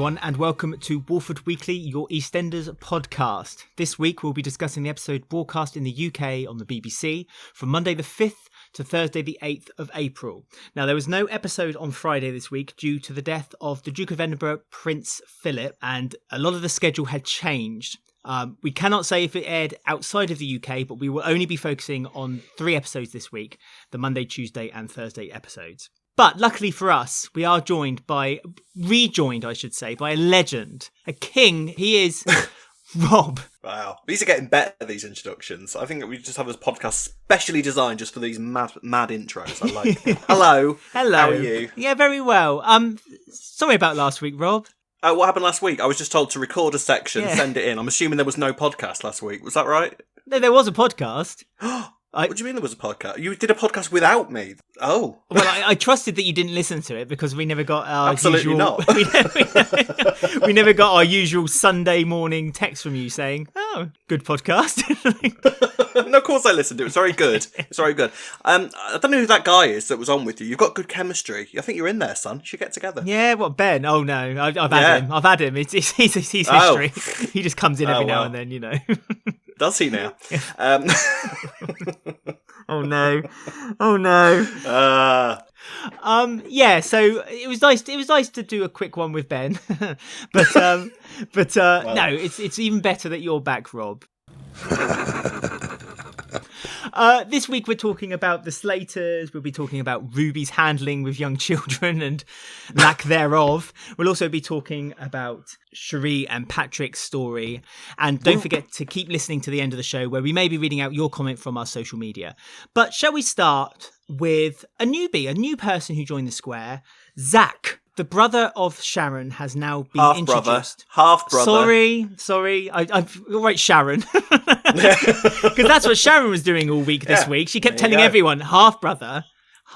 everyone, and welcome to Walford Weekly, your EastEnders podcast. This week we'll be discussing the episode broadcast in the UK on the BBC from Monday the 5th to Thursday the 8th of April. Now, there was no episode on Friday this week due to the death of the Duke of Edinburgh, Prince Philip, and a lot of the schedule had changed. We cannot say if it aired outside of the UK, but we will only be focusing on 3 episodes this week, the Monday, Tuesday and Thursday episodes. But luckily for us, we are rejoined, I should say, by a legend, a king. He is Rob. Wow. These are getting better, these introductions. I think that we just have this podcast specially designed just for these mad intros. I like it. Hello. Hello. How are you? Yeah, very well. Sorry about last week, Rob. What happened last week? I was just told to record a section, send it in. I'm assuming there was no podcast last week. Was that right? No, there was a podcast. What do you mean there was a podcast? You did a podcast without me. Oh. Well, I trusted that you didn't listen to it because we never got our Absolutely not. We never got our usual Sunday morning text from you saying, "Oh, good podcast." No, of course I listened to it. It's very good. It's very good. I don't know who that guy is that was on with you. You've got good chemistry. I think you're in there, son. You should get together. Yeah, what, Ben? Oh no, I've had him. I've had him. He's history. He just comes in every now and then, you know. Does he now? Oh no! Yeah. So it was nice. It was nice to do a quick one with Ben, but well. No, it's even better that you're back, Rob. This week we're talking about the Slaters. We'll be talking about Ruby's handling with young children and lack thereof. We'll also be talking about Sheree and Patrick's story. And don't forget to keep listening to the end of the show where we may be reading out your comment from our social media. But shall we start with a newbie, a new person who joined the square, Zack. The brother of Sharon has now been introduced. Half brother. Sorry. I'm right, Sharon. Because that's what Sharon was doing all week this week. She kept telling everyone, half brother.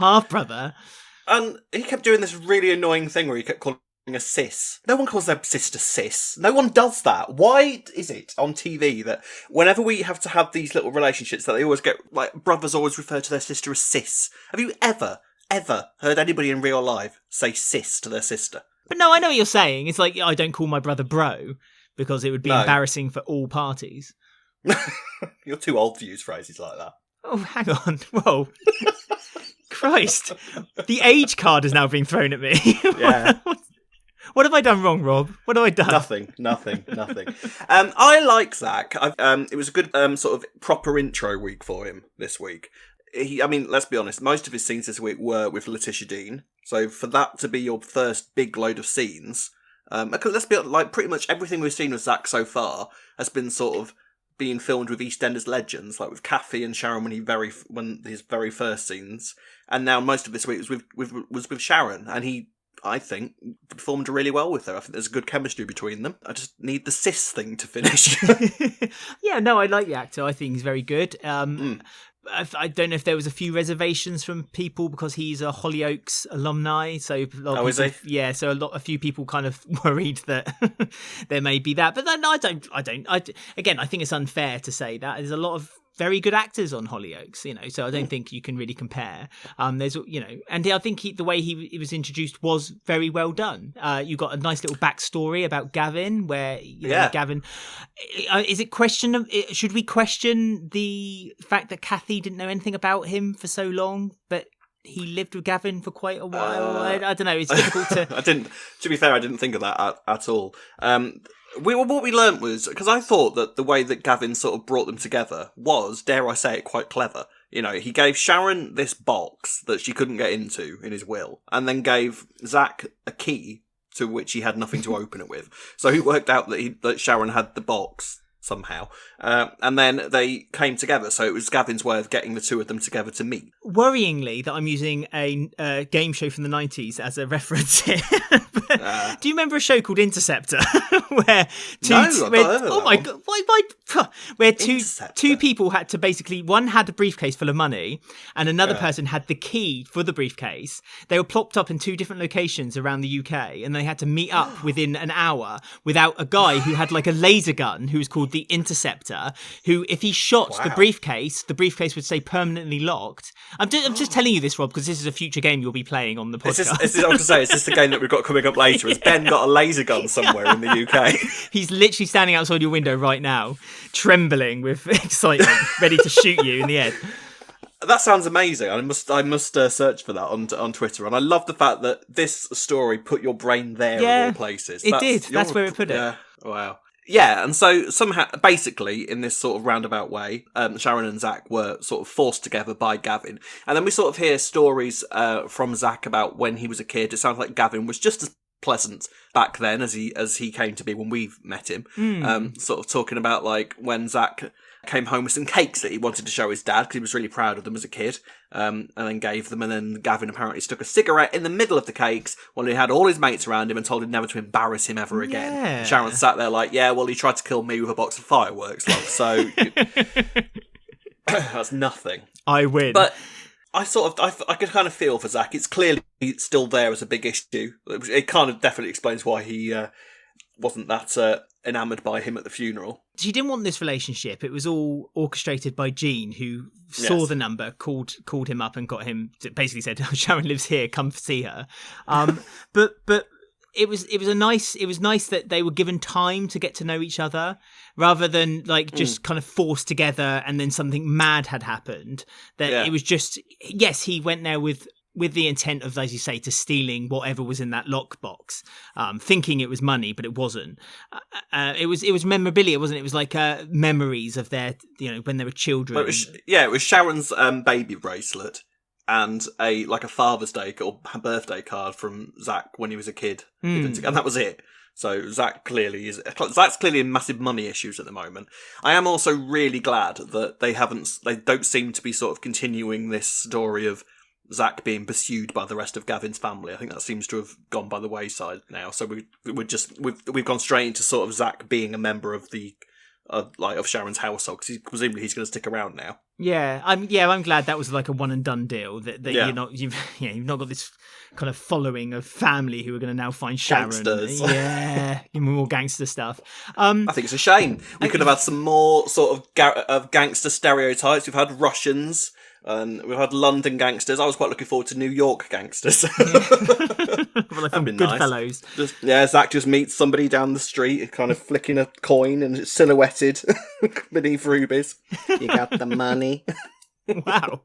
And he kept doing this really annoying thing where he kept calling a sis. No one calls their sister sis. No one does that. Why is it on TV that whenever we have to have these little relationships that they always get, like, brothers always refer to their sister as sis? Have you ever heard anybody in real life say sis to their sister? But no, I know what you're saying. It's like, I don't call my brother bro because it would be embarrassing for all parties. You're too old to use phrases like that. Oh, hang on. Whoa. Christ. The age card is now being thrown at me. Yeah. What have I done wrong, Rob? What have I done? Nothing. I like Zack. It was a good sort of proper intro week for him this week. Let's be honest, most of his scenes this week were with Letitia Dean. So for that to be your first big load of scenes, let's be honest, like, pretty much everything we've seen with Zack so far has been sort of being filmed with EastEnders legends, like with Kathy and Sharon when his very first scenes, and now most of this week was with Sharon, and he, I think, performed really well with her. I think there's a good chemistry between them. I just need the sis thing to finish. Yeah, no, I like the actor. I think he's very good. I don't know if there was a few reservations from people because he's a Hollyoaks alumni. So is he? Yeah, so a few people kind of worried that there may be that. But then I don't. Again, I think it's unfair to say that. There's a lot of very good actors on Hollyoaks, so I don't think you can really compare. And I think the way he was introduced was very well done. You got a nice little backstory about Gavin, where Gavin, is it should we question the fact that Kathy didn't know anything about him for so long, but he lived with Gavin for quite a while? I don't know. It's difficult to. To be fair, I didn't think of that at all. What we learnt was, because I thought that the way that Gavin sort of brought them together was, dare I say it, quite clever. He gave Sharon this box that she couldn't get into in his will, and then gave Zack a key to which he had nothing to open it with. So he worked out that Sharon had the box somehow, and then they came together. So it was Gavin's way of getting the two of them together to meet. Worryingly, that I'm using a game show from the 90s as a reference here. Do you remember a show called Interceptor, where two people had to basically, one had a briefcase full of money, and another person had the key for the briefcase. They were plopped up in 2 different locations around the UK, and they had to meet up within an hour without a guy who had like a laser gun, who was called the Interceptor, who, if he shot the briefcase would stay permanently locked. I'm just telling you this, Rob, because this is a future game you'll be playing on the podcast. I was going to say, is this the game that we've got coming up up later as Ben got a laser gun somewhere in the UK. He's literally standing outside your window right now, trembling with excitement, ready to shoot you in the head. That sounds amazing. I must search for that on Twitter. And I love the fact that this story put your brain there of all places. It did. That's where it put it. Yeah. Wow. Yeah, and so somehow, basically, in this sort of roundabout way, Sharon and Zack were sort of forced together by Gavin. And then we sort of hear stories from Zack about when he was a kid. It sounds like Gavin was just as pleasant back then as he came to be when we met him. Sort of talking about like when Zack came home with some cakes that he wanted to show his dad because he was really proud of them as a kid, and then gave them, and then Gavin apparently stuck a cigarette in the middle of the cakes while he had all his mates around him and told him never to embarrass him ever again. Yeah. Sharon sat there like, yeah, well, he tried to kill me with a box of fireworks, love, so that's nothing. I win. But I could kind of feel for Zack. It's clearly still there as a big issue. It kind of definitely explains why he wasn't that enamoured by him at the funeral. She didn't want this relationship. It was all orchestrated by Jean, who saw the number, called him up and got him to basically said, Sharon lives here, come see her. But it was nice that they were given time to get to know each other rather than like just kind of forced together and then something mad had happened. It was just, yes, he went there with the intent of, as you say, to stealing whatever was in that lockbox, thinking it was money, but it wasn't. It was memorabilia, wasn't it? It was like memories of their, when they were children. Well, it was Sharon's baby bracelet and a Father's Day or birthday card from Zack when he was a kid, and that was it. So Zack's clearly in massive money issues at the moment. I am also really glad that they don't seem to be sort of continuing this story of Zack being pursued by the rest of Gavin's family. I think that seems to have gone by the wayside now. So we've gone straight into sort of Zack being a member of of Sharon's household because presumably he's going to stick around now. Yeah, I'm glad that was like a one and done deal. That you've not got this kind of following of family who are going to now find Sharon. Gangsters. Yeah, more gangster stuff. I think it's a shame. We could have had some more sort of gangster stereotypes. We've had Russians. And we've had London gangsters. I was quite looking forward to New York gangsters. Like from Goodfellas. Nice. Zack just meets somebody down the street, kind of flicking a coin and it's silhouetted beneath rubies. You got the money. Wow.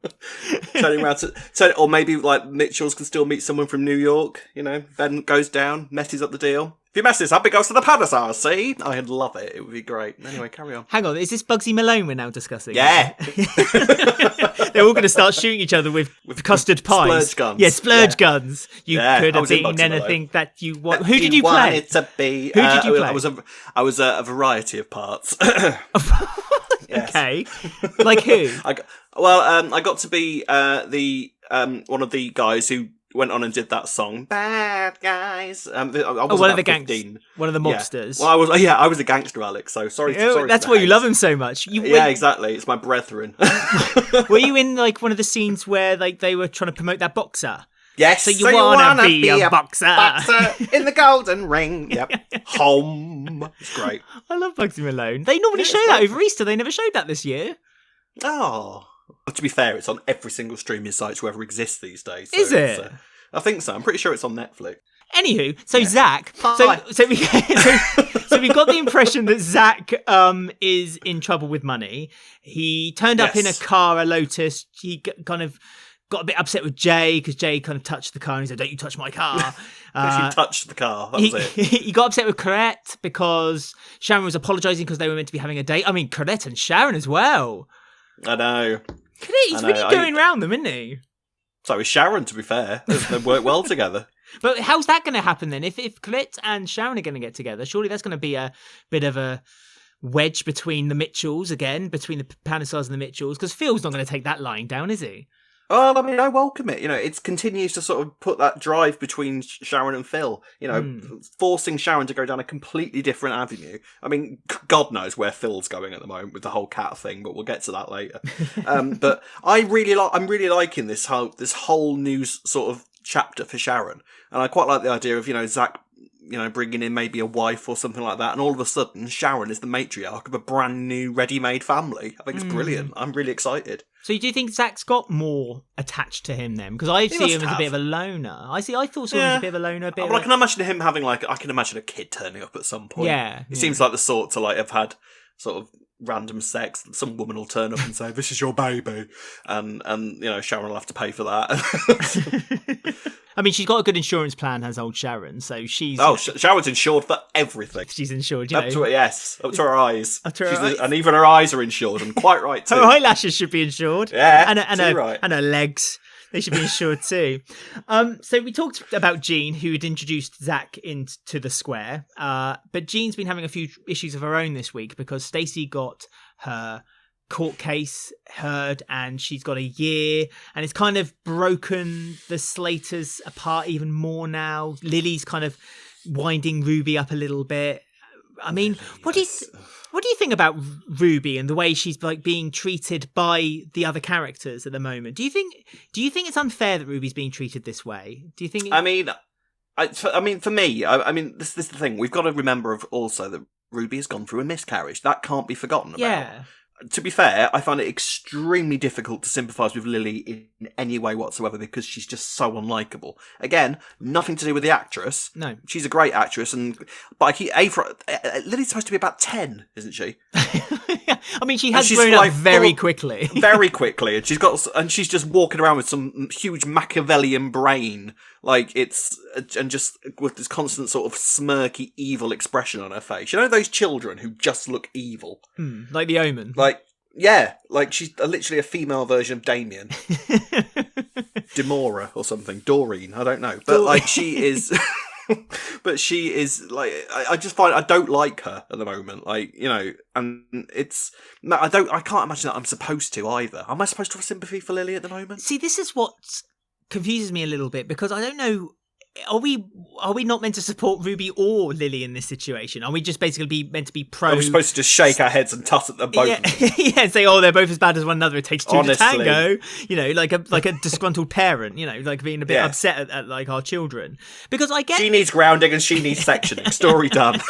Turning around or maybe like Mitchells can still meet someone from New York. Ben goes down, messes up the deal. If you mess this up, it goes to the Panasaur, see? I'd love it. It would be great. Anyway, carry on. Hang on, is this Bugsy Malone we're now discussing? Yeah. They're all going to start shooting each other with custard pies. Splurge guns. Yeah, splurge guns. You could have been anything that you want. Who did you play? It to be. Who did you play? I was a variety of parts. Okay. Like who? I got to be the one of the guys who went on and did that song, Bad Guys. One of the gangsters. One of the mobsters. Yeah. Well, I was a gangster, Alex, so sorry. That's why you love him so much. Exactly. It's my brethren. Were you in like one of the scenes where like they were trying to promote that boxer? Yes. So you wanna be a boxer. Boxer in the golden ring. Yep. Home. It's great. I love Bugsy Malone. They normally show that over Easter. They never showed that this year. Oh. But to be fair, it's on every single streaming site to ever exists these days. So is it? I think so. I'm pretty sure it's on Netflix. Anywho, so Zack. So we've got the impression that Zack is in trouble with money. He turned up in a car, a Lotus. He kind of got a bit upset with Jay because Jay kind of touched the car and he said, "Don't you touch my car." He touched the car. That was it. He got upset with Corette because Sharon was apologising because they were meant to be having a date. I mean, Corette and Sharon as well. I know. He's really going round them, isn't he? So is Sharon, to be fair. They work well together. But how's that going to happen then? If Colette and Sharon are going to get together, surely that's going to be a bit of a wedge between the Mitchells again, between the Panasaurs and the Mitchells, because Phil's not going to take that line down, is he? Oh, I mean, I welcome it. It continues to sort of put that drive between Sharon and Phil, forcing Sharon to go down a completely different avenue. I mean, God knows where Phil's going at the moment with the whole cat thing, but we'll get to that later. But I'm really liking this whole new sort of chapter for Sharon. And I quite like the idea of, Zack, bringing in maybe a wife or something like that, and all of a sudden Sharon is the matriarch of a brand new ready-made family. I think it's brilliant. I'm really excited. So do you think Zack's got more attached to him then? Because I see him as a bit of a loner. I thought so as a bit of a loner. I can imagine him having I can imagine a kid turning up at some point. Yeah. He seems like the sort to have had sort of random sex. Some woman will turn up and say, "This is your baby," and Sharon will have to pay for that. I mean, she's got a good insurance plan, has old Sharon. So she's Sharon's insured for everything. She's insured, up to her eyes. Up to her eyes. And even her eyes are insured, and quite right too. Her eyelashes should be insured. Yeah, and her legs. They should be insured too. So we talked about Jean, who had introduced Zack into the square. But Jean's been having a few issues of her own this week because Stacey got her court case heard and she's got a year, and it's kind of broken the Slaters apart even more now. Lily's kind of winding Ruby up a little bit. I mean, what do you think about Ruby and the way she's being treated by the other characters at the moment? Do you think it's unfair that Ruby's being treated this way? Do you think? For me, this is the thing. We've got to remember also that Ruby has gone through a miscarriage. That can't be forgotten about. Yeah. To be fair, I find it extremely difficult to sympathise with Lily in any way whatsoever because she's just so unlikable. Again, nothing to do with the actress. No. She's a great actress, but Lily's supposed to be about 10, isn't she? I mean, she has grown up very quickly. Very quickly, and she's just walking around with some huge Machiavellian brain, and just with this constant sort of smirky, evil expression on her face. You know those children who just look evil, like the Omen. She's literally a female version of Damien, Demora or something, Doreen. I don't know, but she is. But she is I just find I don't like her at the moment, and it's I can't imagine that I'm supposed to either. Am I supposed to have sympathy for Lily at the moment? See, this is what confuses me a little bit because I don't know. Are we not meant to support Ruby or Lily in this situation? Are we just basically meant to be pro? Are we supposed to just shake our heads and toss at them both? Yeah, and say, they're both as bad as one another. It takes two to tango. Like a disgruntled parent. Being a bit upset at our children. Because I get she needs grounding and she needs sectioning. Story done.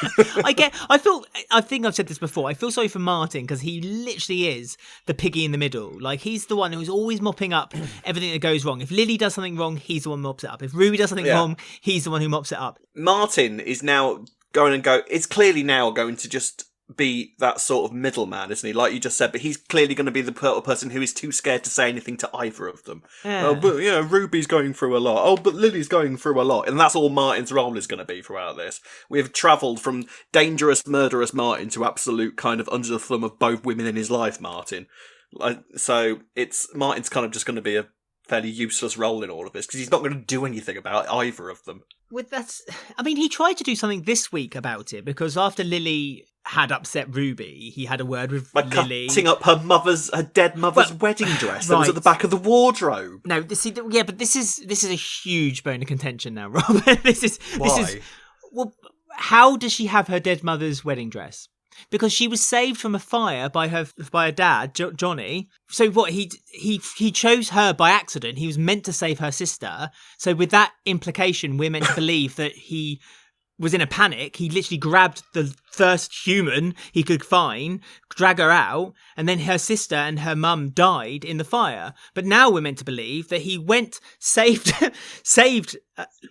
I think I've said this before. I feel sorry for Martin because he literally is the piggy in the middle. He's the one who's always mopping up everything that goes wrong. If Lily does something wrong, he's the one who mops it up. If Ruby does something wrong, he's the one who mops it up. Martin is now it's clearly now going to just be that sort of middleman, isn't he? Like you just said, but he's clearly going to be the person who is too scared to say anything to either of them. Yeah. Oh, but Ruby's going through a lot. Oh, but Lily's going through a lot. And that's all Martin's role is going to be throughout this. We have travelled from dangerous, murderous Martin to absolute kind of under the thumb of both women in his life, Martin. So Martin's kind of just going to be a fairly useless role in all of this because he's not going to do anything about either of them. He tried to do something this week about it because after Lily had upset Ruby, he had a word with Lily. Cutting up her dead mother's wedding dress that was at the back of the wardrobe. No, this is a huge bone of contention now, Rob. Why? How does she have her dead mother's wedding dress? Because she was saved from a fire by her dad, Johnny. So what, he chose her by accident. He was meant to save her sister. So with that implication, we're meant to believe that he was in a panic. He literally grabbed the first human he could find, drag her out, and then her sister and her mum died in the fire. But now we're meant to believe that he went, saved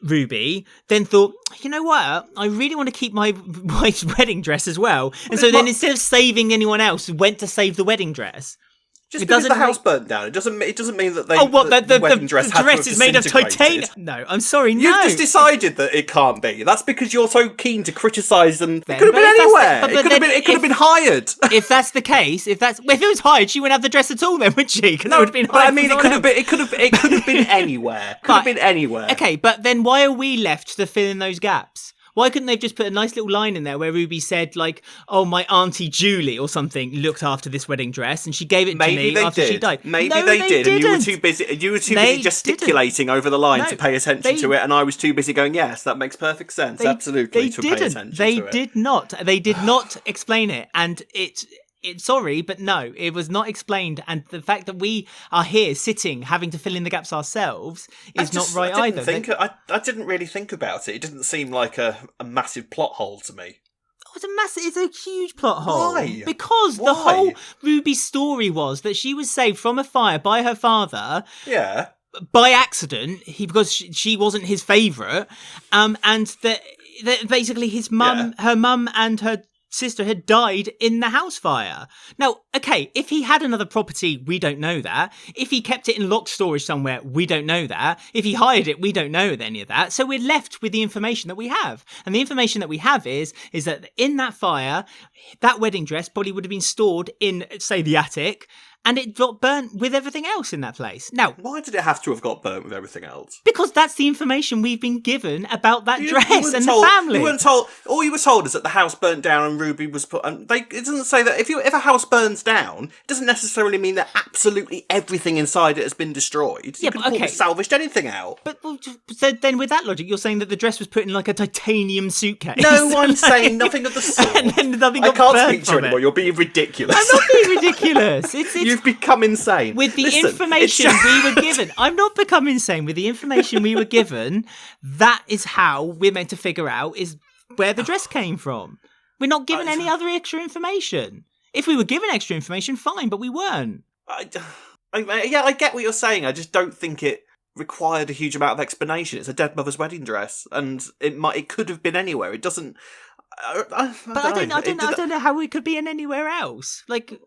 Ruby, then thought, you know what, I really want to keep my wife's wedding dress as well. And so then instead of saving anyone else, went to save the wedding dress. Just because the house burnt down, it doesn't mean that they. The wedding dress is made of titanium. No, I'm sorry. No, you've just decided that it can't be. That's because you're so keen to criticise them. It could have been anywhere. It could have been hired. If that's the case, if it was hired, she wouldn't have the dress at all, then, would she? Because it would have been hired. But it could have been anywhere. Could have been anywhere. Okay, but then why are we left to fill in those gaps? Why couldn't they have just put a nice little line in there where Ruby said, oh, my Auntie Julie or something looked after this wedding dress and she gave it to me after she died? Maybe they did. And you were too busy gesticulating over the line to pay attention to it, and I was too busy going, yes, that makes perfect sense. Absolutely, to pay attention to it. They did not. They did not explain it, and it Sorry, but no, it was not explained. And the fact that we are here sitting, having to fill in the gaps ourselves is not right either. I didn't really think about it. It didn't seem like a massive plot hole to me. It's a huge plot hole. Why? Because the whole Ruby story was that she was saved from a fire by her father. Yeah. By accident, because she wasn't his favourite, and that basically her mum and her sister had died in the house fire. Now, okay, if he had another property, we don't know that. If he kept it in locked storage somewhere, we don't know that. If he hired it, we don't know any of that. So we're left with the information that we have. And the information that we have is that in that fire, that wedding dress probably would have been stored in, say, the attic, and it got burnt with everything else in that place. Now, why did it have to have got burnt with everything else? Because that's the information we've been given about that dress and the family. You weren't told. All you were told is that the house burnt down and Ruby was put. It doesn't say that if a house burns down, it doesn't necessarily mean that absolutely everything inside it has been destroyed. You could have salvaged anything out. But so then, with that logic, you're saying that the dress was put in like a titanium suitcase. No, I'm saying nothing of the sort. And then nothing got I can't burnt speak to you anymore. You're being ridiculous. I'm not being ridiculous. You've become insane. With the information we were given. I'm not become insane. With the information we were given, that is how we're meant to figure out is where the dress came from. We're not given any other extra information. If we were given extra information, fine, but we weren't. I get what you're saying. I just don't think it required a huge amount of explanation. It's a dead mother's wedding dress, and it could have been anywhere. It doesn't. I don't know how it could be in anywhere else. Like,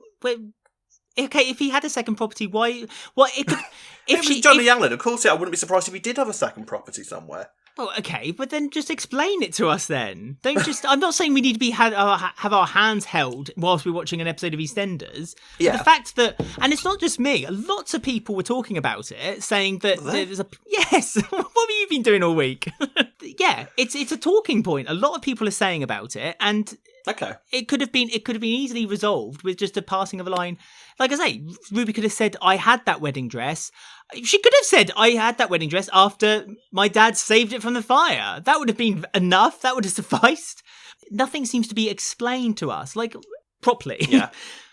okay, if he had a second property, why? Well, it could. If it was Johnny Youngland, of course, I wouldn't be surprised if he did have a second property somewhere. Well, okay, but then just explain it to us then. Don't just... I'm not saying we need to have our hands held whilst we're watching an episode of EastEnders. Yeah. But the fact that... And it's not just me. Lots of people were talking about it, saying that there's a... Yes! What have you been doing all week? Yeah, it's a talking point. A lot of people are saying about it, and... Okay. It could have been easily resolved with just a passing of a line. Like I say, Ruby could have said, I had that wedding dress. She could have said, I had that wedding dress after my dad saved it from the fire. That would have been enough. That would have sufficed. Nothing seems to be explained to us, like, properly. Yeah.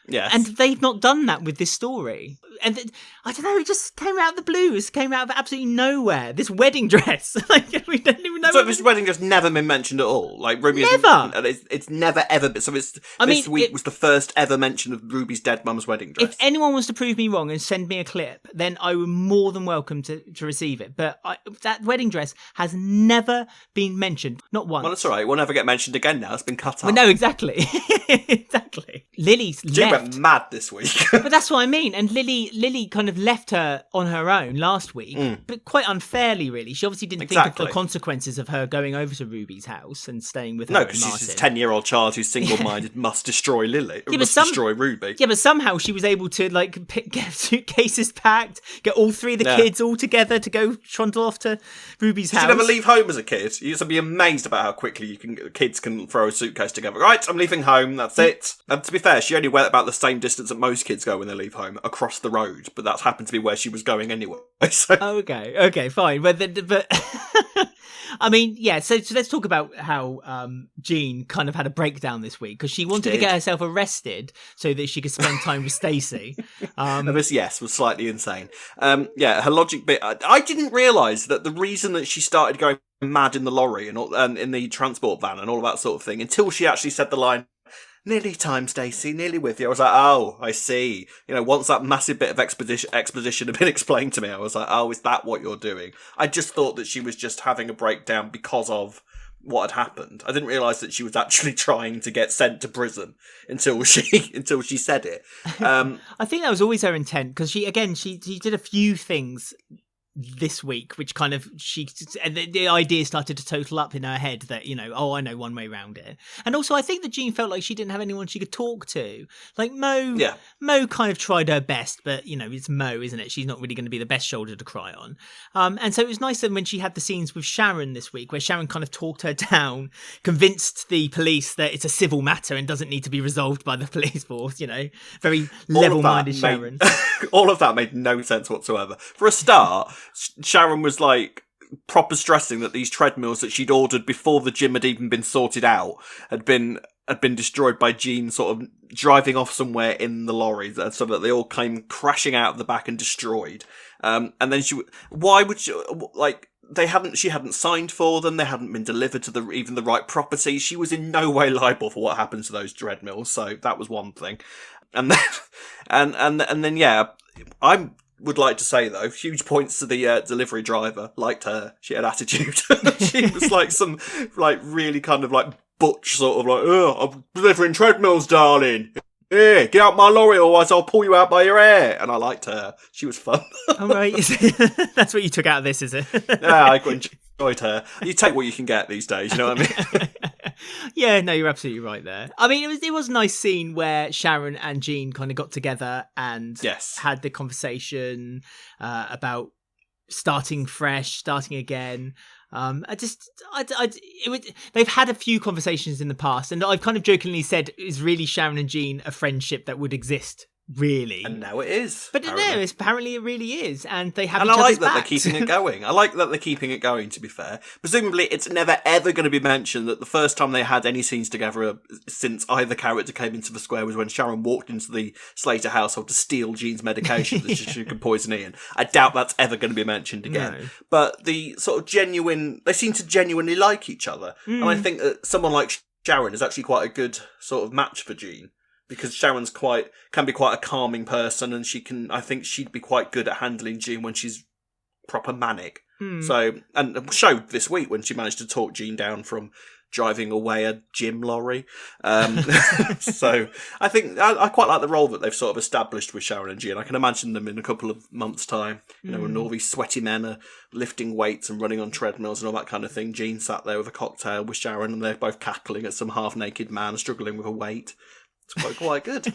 Yes. And they've not done that with this story. And I don't know, it just came out of the blue. It came out of absolutely nowhere. This wedding dress. Like, we don't even know. So this wedding dress never been mentioned at all? Like, Ruby never. It's never ever been. So this week was the first ever mention of Ruby's dead mum's wedding dress. If anyone wants to prove me wrong and send me a clip, then I would more than welcome to receive it. But that wedding dress has never been mentioned. Not once. Well, that's all right. It will never get mentioned again now. It's been cut up. Well, no, exactly. Exactly. Lily's left. Went mad this week. But that's what I mean. And Lily kind of left her on her own last week, but quite unfairly, really. She obviously didn't think of the consequences of her going over to Ruby's house and staying with her. No, because she's a 10-year-old child who's single-minded, must destroy Lily. Destroy Ruby. Yeah, but somehow she was able to get suitcases packed, get all three of the kids all together to go trundle off to Ruby's house. Did you never leave home as a kid? You used to be amazed about how quickly kids can throw a suitcase together. Right, I'm leaving home. That's it. And to be fair, she only went about the same distance that most kids go when they leave home, across the road. But that happened to be where she was going anyway. So. Okay, fine. But I mean, yeah. So let's talk about how Jean kind of had a breakdown this week because she wanted to get herself arrested so that she could spend time with Stacey. This, was slightly insane. Her logic bit. I didn't realise that the reason that she started going mad in the lorry and all, in the transport van and all that sort of thing until she actually said the line, "Nearly time, Stacey, nearly with you." I was like, oh, I see. Once that massive bit of exposition had been explained to me, I was like, oh, is that what you're doing? I just thought that she was just having a breakdown because of what had happened. I didn't realise that she was actually trying to get sent to prison until she said it. I think that was always her intent because she did a few things this week, which kind of the idea started to total up in her head that I know one way around it. And also I think that Jean felt like she didn't have anyone she could talk to. Like Mo kind of tried her best, but it's Mo, isn't it? She's not really going to be the best shoulder to cry on. And so it was nice that when she had the scenes with Sharon this week where Sharon kind of talked her down, convinced the police that it's a civil matter and doesn't need to be resolved by the police force, very level-minded Sharon. All of that made no sense whatsoever. For a start, Sharon was like proper stressing that these treadmills that she'd ordered before the gym had even been sorted out had been had been destroyed by Jean sort of driving off somewhere in the lorry, so that they all came crashing out of the back and destroyed. And then why would she, like, she hadn't signed for them, they hadn't been delivered to even the right property. She was in no way liable for what happened to those dreadmills, so that was one thing. And then, and then, yeah, I would like to say, though, huge points to the delivery driver. Liked her. She had attitude. She was like some, like, really kind of like butch sort of like, oh, I'm delivering treadmills, darling. Yeah, get out my lorry, otherwise I'll pull you out by your hair. And I liked her. She was fun. Oh, right. That's what you took out of this, is it? Yeah, I enjoyed her. You take what you can get these days, you know what I mean? Yeah, no, you're absolutely right there. I mean, it was a nice scene where Sharon and Jean kind of got together and had the conversation about starting fresh, starting again. They've had a few conversations in the past, and I've kind of jokingly said, is really Sharon and Jean a friendship that would exist? Really? And now it is. But apparently it really is, and they have and each I like other's that backs. they're keeping it going. I like that they're keeping it going, to be fair. Presumably, it's never ever going to be mentioned that the first time they had any scenes together since either character came into the square was when Sharon walked into the Slater household to steal Jean's medication that she could poison Ian. I doubt that's ever going to be mentioned again. No. But the sort of they seem to genuinely like each other. And I think that someone like Sharon is actually quite a good sort of match for Jean. Because Sharon's can be quite a calming person, and I think she'd be quite good at handling Jean when she's proper manic. So, and showed this week when she managed to talk Jean down from driving away a gym lorry. So I think I quite like the role that they've sort of established with Sharon and Jean. I can imagine them in a couple of months' time, when all these sweaty men are lifting weights and running on treadmills and all that kind of thing. Jean sat there with a cocktail with Sharon, and they're both cackling at some half-naked man struggling with a weight. It's quite good.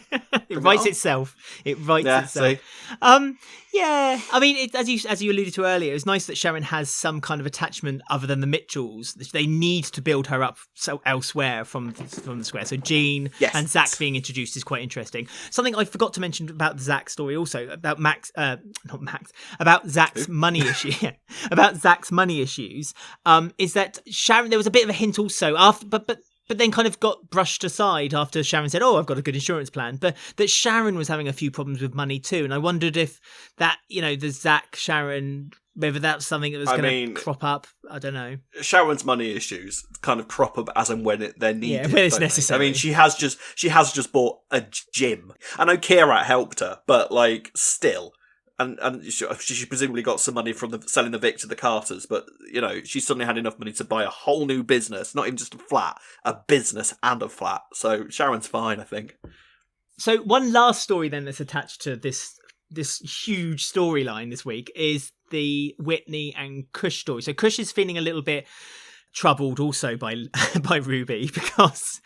It writes itself. It writes itself. Yeah. I mean, as you alluded to earlier, it's nice that Sharon has some kind of attachment other than the Mitchells. They need to build her up elsewhere from the square. So Jean and Zack being introduced is quite interesting. Something I forgot to mention about the Zack story also, about about Zack's money issue. About Zack's money issues, is that Sharon, there was a bit of a hint also but then kind of got brushed aside after Sharon said, oh, I've got a good insurance plan. But that Sharon was having a few problems with money too. And I wondered if that, the Zack, Sharon, whether that's something that was going to crop up. I don't know. Sharon's money issues kind of crop up as and when they're needed. Yeah, when it's necessary. I mean, she has just bought a gym. I know Kira helped her, but like still. And she presumably got some money from selling the Vic to the Carters, but, she suddenly had enough money to buy a whole new business, not even just a flat, a business and a flat. So Sharon's fine, I think. So one last story then that's attached to this huge storyline this week is the Whitney and Kush story. So Kush is feeling a little bit troubled also by Ruby because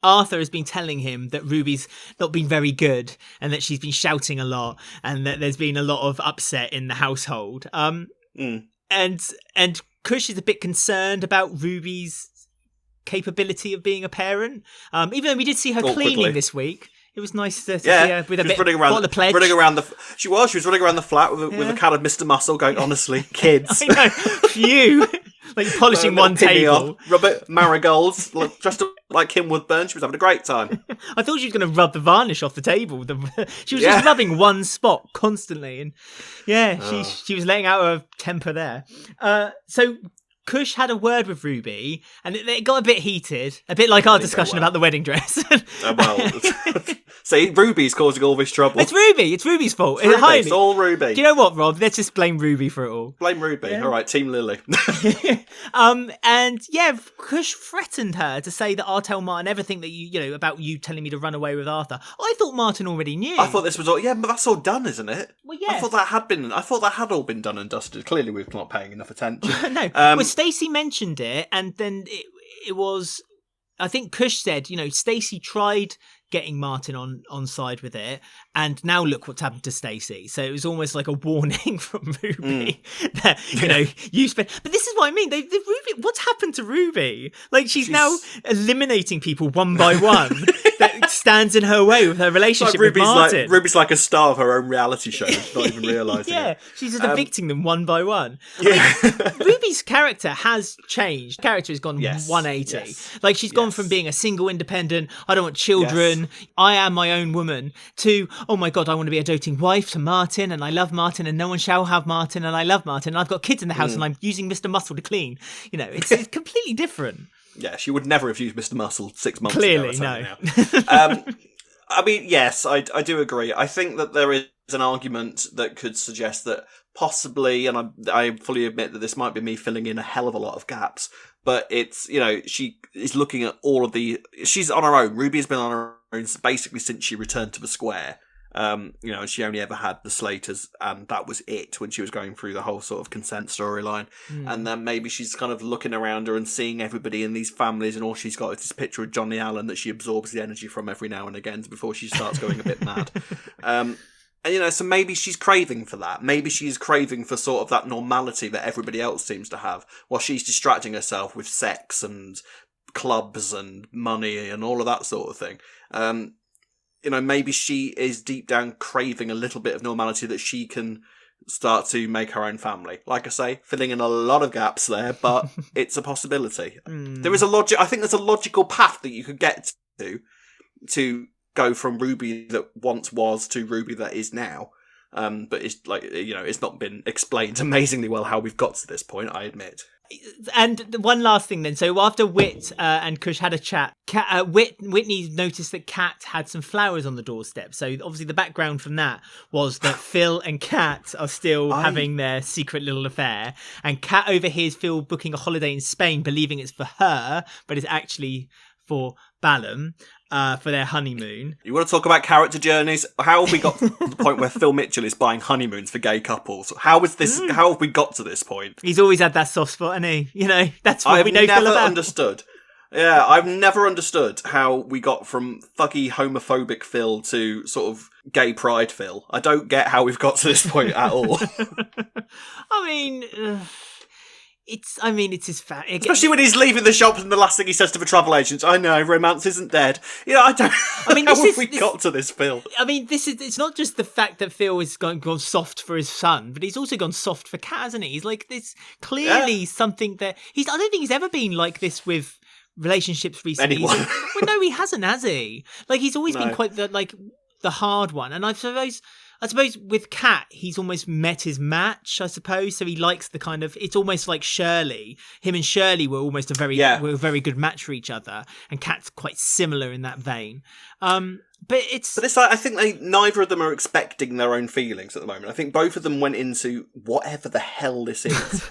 Arthur has been telling him that Ruby's not been very good and that she's been shouting a lot and that there's been a lot of upset in the household. And Kush is a bit concerned about Ruby's capability of being a parent. Even though we did see her cleaning this week. It was nice to see her with a bit of the pledge. She was running around the flat with a can of Mr. Muscle going, honestly, kids. I know, phew. Like polishing one table. Rubber marigolds, dressed up like Kim Woodburn. She was having a great time. I thought she was going to rub the varnish off the table. She was just rubbing one spot constantly. And she was letting out her temper there. So Kush had a word with Ruby, and it got a bit heated, a bit like our discussion about the wedding dress. See, Ruby's causing all this trouble. It's Ruby. It's Ruby's fault. It's all Ruby. Do you know what, Rob? Let's just blame Ruby for it all. Blame Ruby. Yeah. All right, Team Lily. And Kush threatened her to say that I'll tell Martin everything that about you telling me to run away with Arthur. I thought Martin already knew. I thought this was all. Yeah, but that's all done, isn't it? Well, yeah. I thought that had all been done and dusted. Clearly, we're not paying enough attention. No. Well, Stacey mentioned it, and then it was. I think Kush said, Stacey tried getting Martin on side with it, and now look what's happened to Stacey. So it was almost like a warning from Ruby that you spent. But this is what I mean. Ruby, what's happened to Ruby? Like she's now eliminating people one by one stands in her way with her relationship with Martin. Ruby's like a star of her own reality show, not even realising it. She's just evicting them one by one. Yeah. Ruby's character has changed. Character has gone 180. Yes. Like, she's gone from being a single independent, I don't want children, I am my own woman, to, oh my God, I want to be a doting wife to Martin, and I love Martin, and no one shall have Martin, and I love Martin, and I've got kids in the house, and I'm using Mr. Muscle to clean. You know, it's completely different. Yeah, she would never have used Mr. Muscle 6 months Clearly, ago. no. I mean, yes, I do agree. I think that there is an argument that could suggest that possibly, and I fully admit that this might be me filling in a hell of a lot of gaps, but it's, you know, she is looking at all of she's on her own. Ruby has been on her own basically since she returned to the square. You know, she only ever had the Slaters, and that was it when she was going through the whole sort of consent storyline. And then maybe she's kind of looking around her and seeing everybody in these families, and all she's got is this picture of Johnny Allen that she absorbs the energy from every now and again before she starts going a bit mad. And, you know, so maybe she's craving for that. Maybe she's craving for sort of that normality that everybody else seems to have, while she's distracting herself with sex and clubs and money and all of that sort of thing. You know, maybe she is deep down craving a little bit of normality that she can start to make her own family. Like I say, filling in a lot of gaps there, but it's a possibility. There is I think there's a logical path that you could get to go from Ruby that once was to Ruby that is now. But it's like, you know, it's not been explained amazingly well how we've got to this point, I admit. And one last thing then. So after Whit and Kush had a chat, Whitney noticed that Kat had some flowers on the doorstep. So obviously the background from that was that Phil and Kat are still having their secret little affair. And Kat overhears Phil booking a holiday in Spain, believing it's for her, but it's actually for Ballum. For their honeymoon. You want to talk about character journeys? How have we got to the point where Phil Mitchell is buying honeymoons for gay couples? How have we got to this point? He's always had that soft spot, hasn't he? You know, that's what we know Phil about. I've never understood. Yeah, I've never understood how we got from thuggy homophobic Phil to sort of gay pride Phil. I don't get how we've got to this point at all. I mean... It's his fat. Especially when he's leaving the shop and the last thing he says to the travel agent, I know, romance isn't dead. You know, how have we got to this, Phil? I mean, it's not just the fact that Phil has gone soft for his son, but he's also gone soft for Kat, hasn't he? He's like, this clearly something that I don't think he's ever been like this with relationships recently. Well, no, he hasn't, has he? Like, he's always been quite the hard one. And I suppose with Kat, he's almost met his match, I suppose. So he likes the kind of, it's almost like Shirley. Him and Shirley were almost were a very good match for each other. And Kat's quite similar in that vein. But it's like, I think neither of them are expecting their own feelings at the moment. I think both of them went into whatever the hell this is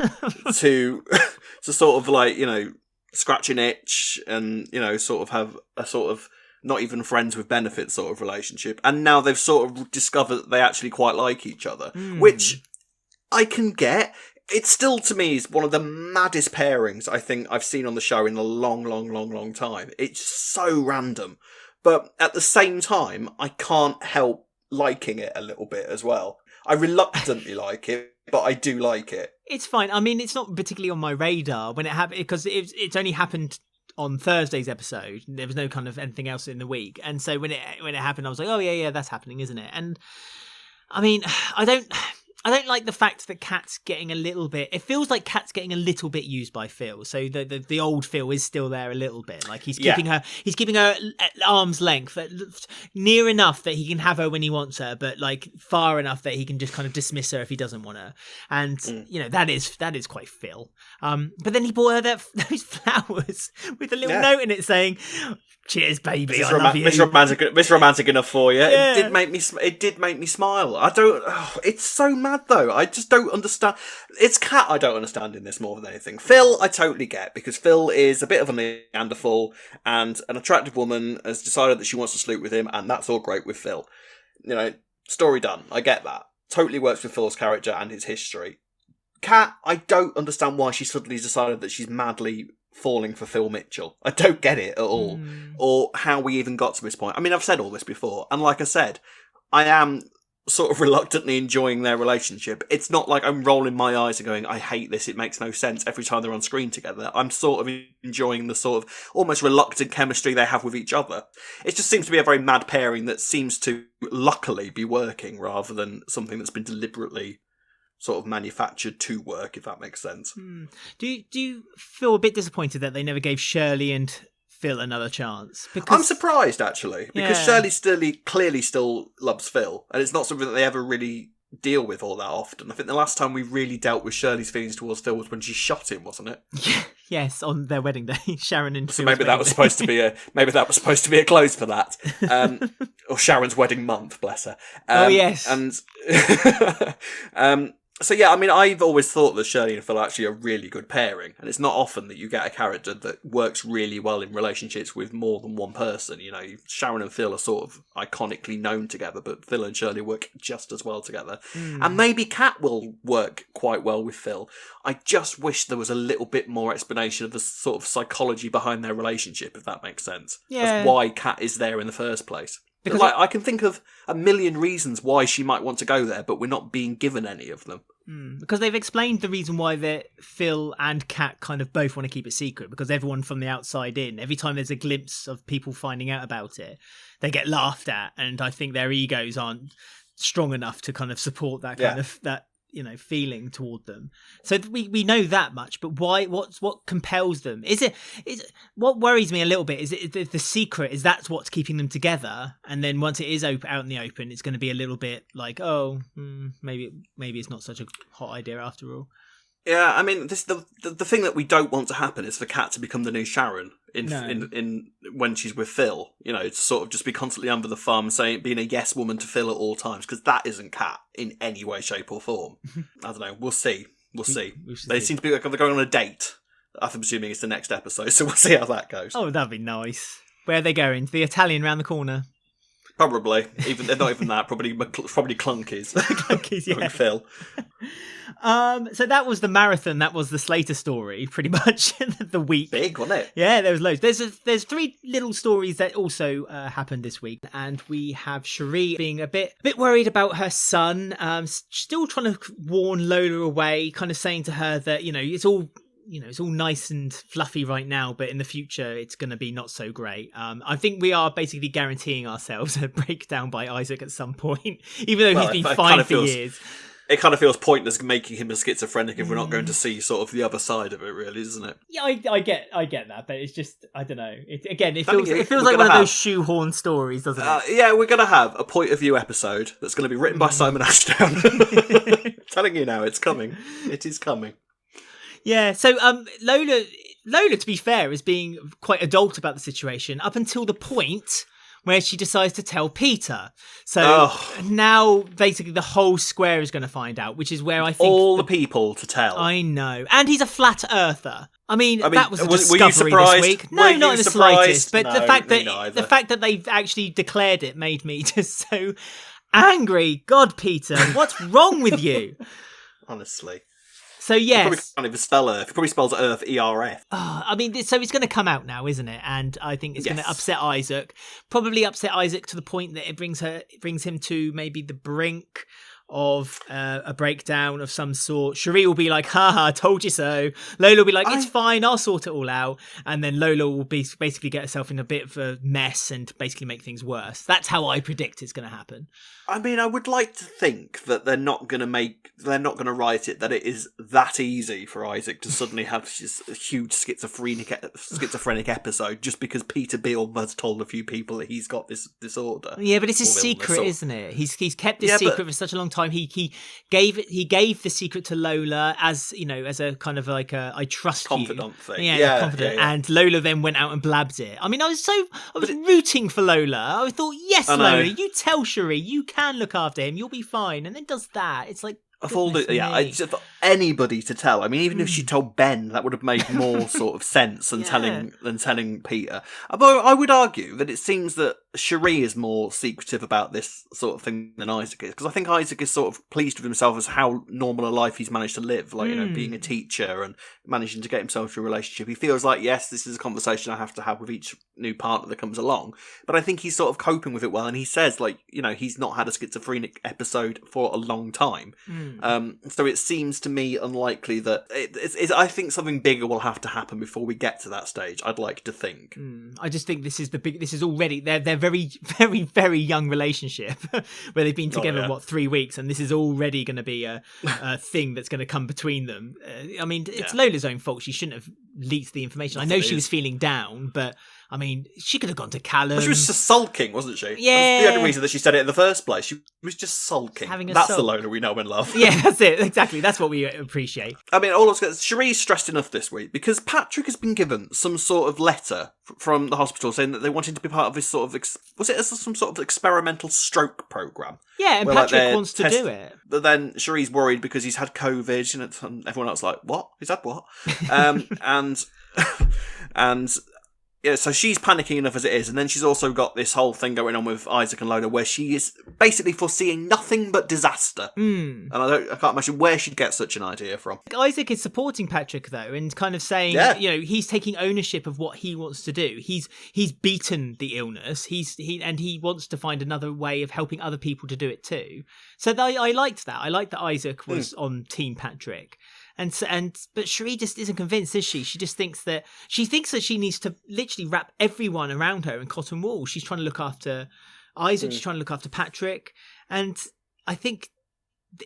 to sort of like, you know, scratch an itch and, you know, sort of have a sort of not even friends with benefits sort of relationship. And now they've sort of discovered that they actually quite like each other, which I can get. It still, to me, is one of the maddest pairings I think I've seen on the show in a long, long, long, long time. It's so random. But at the same time, I can't help liking it a little bit as well. I reluctantly like it, but I do like it. It's fine. I mean, it's not particularly on my radar when it happened, because it's only happened on Thursday's episode. There was no kind of anything else in the week, and so when it happened, I was like, oh yeah, that's happening, isn't it? And I mean, I don't like the fact that Kat's getting a little bit. It feels like Kat's getting a little bit used by Phil. So the old Phil is still there a little bit. Like he's keeping her at arm's length, near enough that he can have her when he wants her, but like far enough that he can just kind of dismiss her if he doesn't want her. And you know, that is quite Phil. But then he bought her those flowers with a little note in it saying, "Cheers, baby. I love you." Miss romantic enough for you. Yeah. It did make me smile. It's so mad though. I just don't understand. It's Kat I don't understand in this more than anything. Phil I totally get, because Phil is a bit of a Neanderthal, and an attractive woman has decided that she wants to sleep with him, and that's all great with Phil. You know, story done. I get that. Totally works with Phil's character and his history. Kat, I don't understand why she suddenly decided that she's madly falling for Phil Mitchell. I don't get it at all. Or how we even got to this point. I mean, I've said all this before, and like I said, I am sort of reluctantly enjoying their relationship. It's not like I'm rolling my eyes and going, I hate this, it makes no sense every time they're on screen together. I'm sort of enjoying the sort of almost reluctant chemistry they have with each other. It just seems to be a very mad pairing that seems to luckily be working rather than something that's been deliberately sort of manufactured to work, if that makes sense. Do you feel a bit disappointed that they never gave Shirley and Phil another chance? Because I'm surprised, actually, because Shirley clearly still loves Phil, and it's not something that they ever really deal with all that often. I think the last time we really dealt with Shirley's feelings towards Phil was when she shot him, wasn't it? Yes, on their wedding day, Sharon and Phil's so maybe that was supposed to be a close for that, or Sharon's wedding month, bless her. Yes, and so yeah, I mean, I've always thought that Shirley and Phil are actually a really good pairing, and it's not often that you get a character that works really well in relationships with more than one person. You know, Sharon and Phil are sort of iconically known together, but Phil and Shirley work just as well together. And maybe Kat will work quite well with Phil. I just wish there was a little bit more explanation of the sort of psychology behind their relationship, if that makes sense. That's why Kat is there in the first place. Because I can think of a million reasons why she might want to go there, but we're not being given any of them. Because they've explained the reason why Phil and Kat kind of both want to keep it secret, because everyone from the outside in, every time there's a glimpse of people finding out about it, they get laughed at, and I think their egos aren't strong enough to kind of support that kind of that feeling toward them. So we know that much, but why? What compels them? Is it what worries me a little bit? Is it the secret? Is that's what's keeping them together? And then once it is out in the open, it's going to be a little bit like, maybe it's not such a hot idea after all. Yeah, I mean, the thing that we don't want to happen is for Kat to become the new Sharon in when she's with Phil. You know, to sort of just be constantly under the thumb, being a yes woman to Phil at all times, because that isn't Kat in any way, shape, or form. I don't know. We'll see. They seem to be like they're going on a date. I'm assuming it's the next episode, so we'll see how that goes. Oh, that'd be nice. Where are they going? The Italian round the corner. Probably. They're not even that. Probably Clunkies. Clunkies, yeah. Phil. So that was the marathon. That was the Slater story, pretty much. The week. Big, wasn't it? Yeah, there was loads. There's three little stories that also happened this week, and we have Sheree being a bit worried about her son. Still trying to warn Lola away, kind of saying to her that it's all nice and fluffy right now, but in the future it's going to be not so great. I think we are basically guaranteeing ourselves a breakdown by Issac at some point, even though he's been fine for years. It kind of feels pointless making him a schizophrenic if we're not going to see sort of the other side of it, really, isn't it? Yeah, I get that, but it's just, I don't know. It feels like one of those shoehorn stories, doesn't it? Yeah, we're going to have a point of view episode that's going to be written by Simon Ashdown. I'm telling you now, it's coming. It is coming. Yeah, so Lola, to be fair, is being quite adult about the situation up until the point where she decides to tell Peter. So now basically the whole square is going to find out, which is where I think all the people to tell. I know, and he's a flat earther. I mean that was a discovery this week. No, not in the slightest. But the fact that they've actually declared it made me just so angry. God, Peter, what's wrong with you? Honestly. So yes, he probably can't even spell Earth. He probably spells Earth ERF. I mean, so it's going to come out now, isn't it? And I think it's going to upset Isaac. Probably upset Isaac to the point that it brings him to maybe the brink of a breakdown of some sort. Sheree will be like, haha, told you so. Lola will be like, it's fine, I'll sort it all out. And then Lola will basically get herself in a bit of a mess and basically make things worse. That's how I predict it's going to happen. I mean, I would like to think that they're not going to write it that it is that easy for Isaac to suddenly have this huge schizophrenic episode just because Peter Beale has told a few people that he's got this disorder. Yeah, but it's a secret, isn't it? He's kept this secret for such a long time. He gave the secret to Lola as as a kind of like a I trust confidant you thing. Yeah. Confidant. Yeah. And Lola then went out and blabbed it. I mean, I was rooting for Lola. I thought, yes, Lola, you tell Sheree you can look after him, you'll be fine. And then does that. It's like, anybody to tell. I mean, even if she told Ben, that would have made more sort of sense than telling Peter. Although I would argue that it seems that Sheree is more secretive about this sort of thing than Issac is, because I think Issac is sort of pleased with himself as how normal a life he's managed to live, like, you know, being a teacher and managing to get himself to a relationship. He feels like, yes, this is a conversation I have to have with each new partner that comes along, but I think he's sort of coping with it well, and he says, like, you know, he's not had a schizophrenic episode for a long time. So it seems to me unlikely that I think something bigger will have to happen before we get to that stage, I'd like to think. I just think this is already their very, very, very young relationship where they've been together 3 weeks, and this is already going to be a thing that's going to come between them. I mean, it's Lola's own fault. She shouldn't have leaked the information. I know she was feeling down, but I mean, she could have gone to Callum. Well, she was just sulking, wasn't she? Yeah. That's the only reason that she said it in the first place. She was just sulking. That's the Lola we know and love. Yeah, that's it. Exactly. That's what we appreciate. I mean, all I was going to say, Sheree's stressed enough this week because Patrick has been given some sort of letter from the hospital saying that they wanted to be part of this sort of, was it some sort of experimental stroke program? Yeah, and Patrick wants to do it. But then Sheree's worried because he's had COVID, and everyone else is like, what? He's had what? and yeah, so she's panicking enough as it is, and then she's also got this whole thing going on with Issac and Lola where she is basically foreseeing nothing but disaster. And I can't imagine where she'd get such an idea from. Issac is supporting Patrick though, and kind of saying, you know, he's taking ownership of what he wants to do. He's beaten the illness. He wants to find another way of helping other people to do it too. So I liked that. I liked that Issac was on Team Patrick. But Sheree just isn't convinced, is she? She just thinks that she needs to literally wrap everyone around her in cotton wool. She's trying to look after Issac, she's trying to look after Patrick, and I think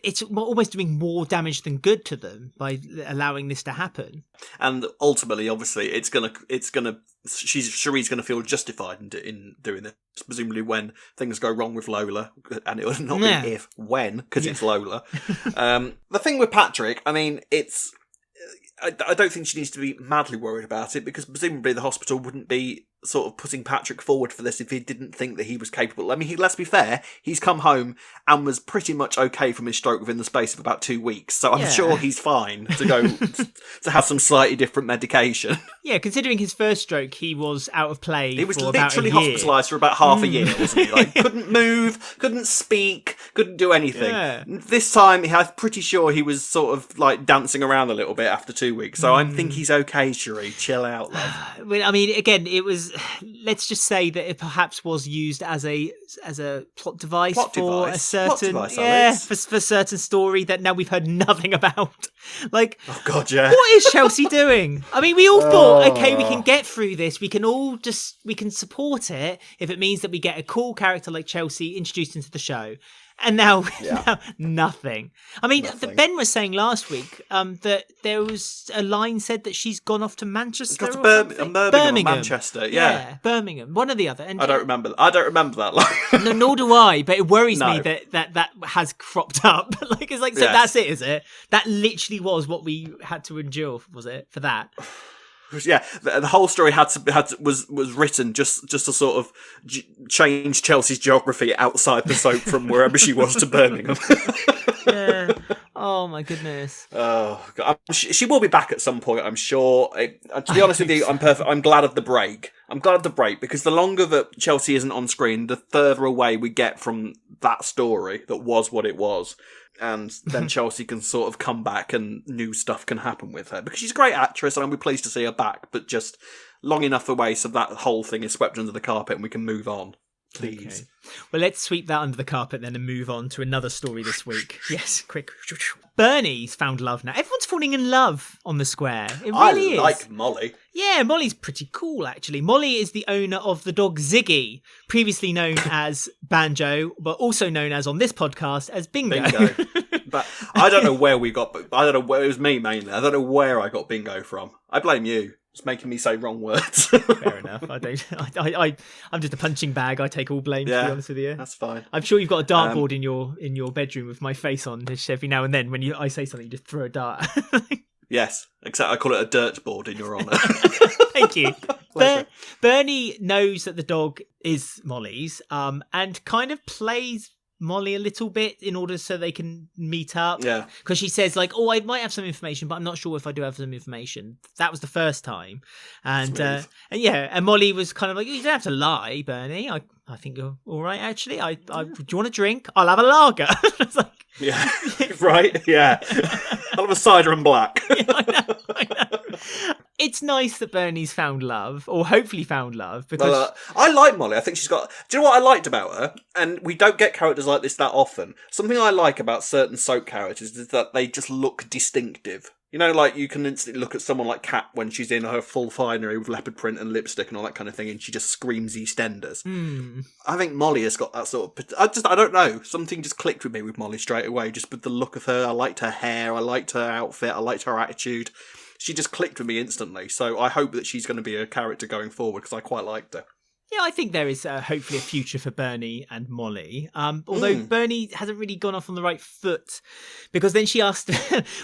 it's almost doing more damage than good to them by allowing this to happen. And ultimately, obviously, Sheree's gonna feel justified in doing this. Presumably, when things go wrong with Lola, and it will not be when, because it's Lola. The thing with Patrick, I mean, I don't think she needs to be madly worried about it, because presumably the hospital wouldn't be sort of putting Patrick forward for this if he didn't think that he was capable. I mean, let's be fair, he's come home and was pretty much okay from his stroke within the space of about 2 weeks, so I'm sure he's fine to go to have some slightly different medication. Yeah, considering his first stroke, he was out of play. He was literally hospitalised for about half a year, wasn't he? Like, couldn't move, couldn't speak, couldn't do anything. Yeah. This time, I'm pretty sure he was sort of like dancing around a little bit after 2 weeks, so I think he's okay, Sheree. Chill out, love. Well, I mean, again, it was... Let's just say that it perhaps was used as a plot device for a certain for certain story that now we've heard nothing about. Like, oh god, yeah. What is Chelsea doing? I mean, we all thought, okay, we can get through this. We can support it if it means that we get a cool character like Chelsea introduced into the show. And now nothing. I mean, Ben was saying last week that there was a line said that she's gone off to Manchester. Birmingham or Manchester, yeah. Birmingham, one or the other. And I don't remember that line. No, nor do I. But it worries me that has cropped up. Like, it's like, so that's it, is it? That literally was what we had to endure, was it, for that? Yeah, the whole story was written just to sort of change Chelsea's geography outside the soap from wherever she was to Birmingham. Yeah. Oh my goodness. Oh God. She will be back at some point, I'm sure. To be honest with you, I'm glad of the break. Because the longer that Chelsea isn't on screen, the further away we get from that story that was what it was. And then Chelsea can sort of come back and new stuff can happen with her. Because she's a great actress and I'll be pleased to see her back, but just long enough away so that whole thing is swept under the carpet and we can move on. Please. Okay. Well, let's sweep that under the carpet then and move on to another story this week. Yes, quick. Bernie's found love now. Everyone's falling in love on the square. It really is. I like Molly. Yeah, Molly's pretty cool, actually. Molly is the owner of the dog Ziggy, previously known as Banjo, but also known as, on this podcast, as Bingo. But I don't know where we got... I don't know where... It was me, mainly. I don't know where I got Bingo from. I blame you. It's making me say wrong words. Fair enough. I'm just a punching bag. I take all blame, to be honest with you. That's fine. I'm sure you've got a dartboard in your bedroom with my face on. Just every now and then, when I say something, you just throw a dart. Yes, except I call it a dirt board in your honour. Thank you. Bernie knows that the dog is Molly's, and kind of plays Molly a little bit in order so they can meet up. Yeah. Because she says like, "Oh, I might have some information, but I'm not sure if I do have some information." That was the first time, and Molly was kind of like, "You don't have to lie, Bernie. I think you're all right, actually. Do you want a drink? I'll have a lager." It's like, yeah, right, yeah. I'll have a cider and black. Yeah, I know. It's nice that Bernie's found love, or hopefully found love, because I like Molly. I think she's got... Do you know what I liked about her? And we don't get characters like this that often. Something I like about certain soap characters is that they just look distinctive. You know, like, you can instantly look at someone like Kat when she's in her full finery with leopard print and lipstick and all that kind of thing, and she just screams EastEnders. I think Molly has got that sort of... I don't know. Something just clicked with me with Molly straight away, just with the look of her. I liked her hair. I liked her outfit. I liked her attitude. She just clicked with me instantly. So I hope that she's going to be a character going forward, because I quite liked her. Yeah, I think there is hopefully a future for Bernie and Molly. Although Bernie hasn't really gone off on the right foot, because then she asked,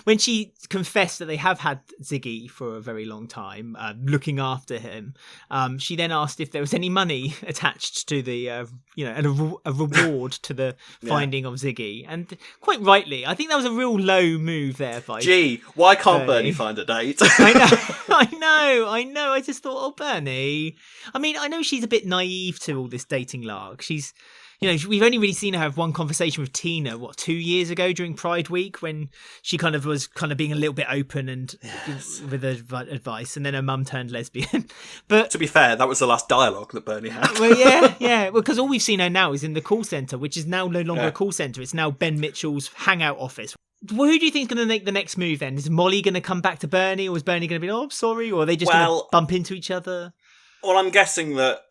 when she confessed that they have had Ziggy for a very long time, looking after him, she then asked if there was any money attached to the, and a reward to the finding of Ziggy. And quite rightly, I think that was a real low move there by Gee, why can't Bernie find a date? I know. I just thought, oh, Bernie. I mean, I know she's a bit naive to all this dating lark. She's, we've only really seen her have one conversation with Tina, 2 years ago during Pride Week, when she was being a little bit open and with her advice, and then her mum turned lesbian. But to be fair, that was the last dialogue that Bernie had. Well, yeah. Well, because all we've seen her now is in the call centre, which is now no longer a call centre. It's now Ben Mitchell's hangout office. Well, who do you think is going to make the next move then? Is Molly going to come back to Bernie, or is Bernie going to be, "Oh, I'm sorry," or are they just going to bump into each other? Well, I'm guessing that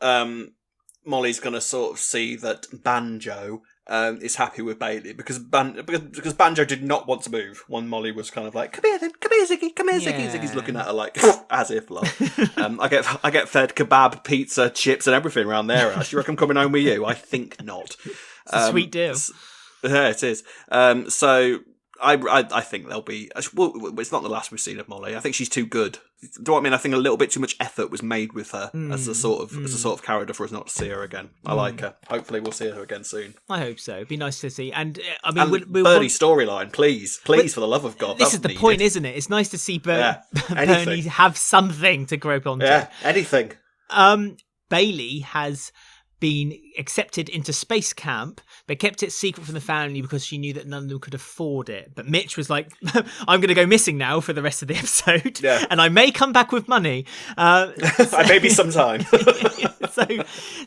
Molly's going to sort of see that Banjo is happy with Bailey, because Banjo did not want to move when Molly was kind of like, "Come here then, come here, Ziggy, come here, Ziggy." Ziggy's looking at her like, as if, love. I get fed kebab, pizza, chips, and everything around there. You reckon I'm coming home with you? I think not. It's a sweet deal. Yeah, it is. So I think there'll be... Well, it's not the last we've seen of Molly. I think she's too good. Do you know what I mean? I think a little bit too much effort was made with her as a sort of character for us not to see her again. I like her. Hopefully we'll see her again soon. I hope so. It'd be nice to see. And I mean, Bernie's storyline, please, for the love of God. This is the point, isn't it? It's nice to see Bernie have something to grope onto. Yeah, anything. Bailey has been accepted into space camp, but kept it secret from the family because she knew that none of them could afford it. But Mitch was like, "I'm going to go missing now for the rest of the episode, and I may come back with money." I may be sometime.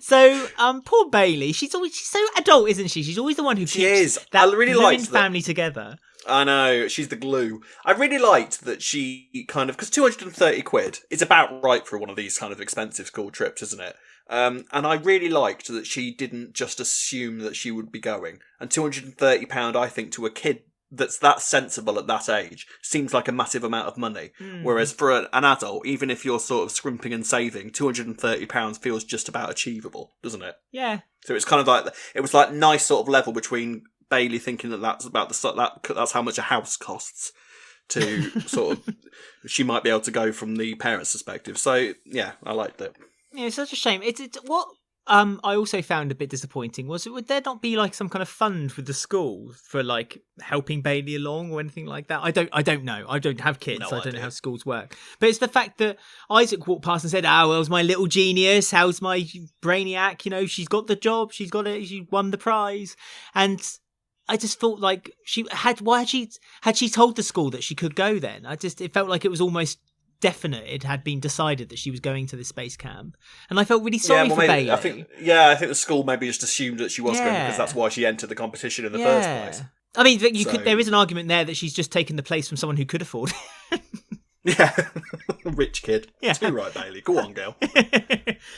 So poor Bailey. She's so adult, isn't she? She's always the one who keeps that family together. I know, she's the glue. I really liked that she kind of... Because 230 quid is about right for one of these kind of expensive school trips, isn't it? And I really liked that she didn't just assume that she would be going. And £230, I think, to a kid that's that sensible at that age, seems like a massive amount of money. Whereas for an adult, even if you're sort of scrimping and saving, £230 feels just about achievable, doesn't it? Yeah. So it's kind of like... It was like nice sort of level between Bailey thinking that that's how much a house costs, to sort of she might be able to go from the parents' perspective. So yeah, I liked it. Yeah, it's such a shame. It's what I also found a bit disappointing was, would there not be like some kind of fund with the school for like helping Bailey along or anything like that? I don't know. I don't have kids, so I don't know how schools work. But it's the fact that Isaac walked past and said, "How's my little genius? How's my brainiac? She's got the job. She's got it. She won the prize." And I just thought like had she told the school that she could go then? It felt like it was almost definite. It had been decided that she was going to the space camp, and I felt really sorry for Bailey. I think the school maybe just assumed that she was going, because that's why she entered the competition in the first place. I mean, there is an argument there that she's just taken the place from someone who could afford it. Yeah, rich kid. Yeah, too right, Bailey. Go on, girl.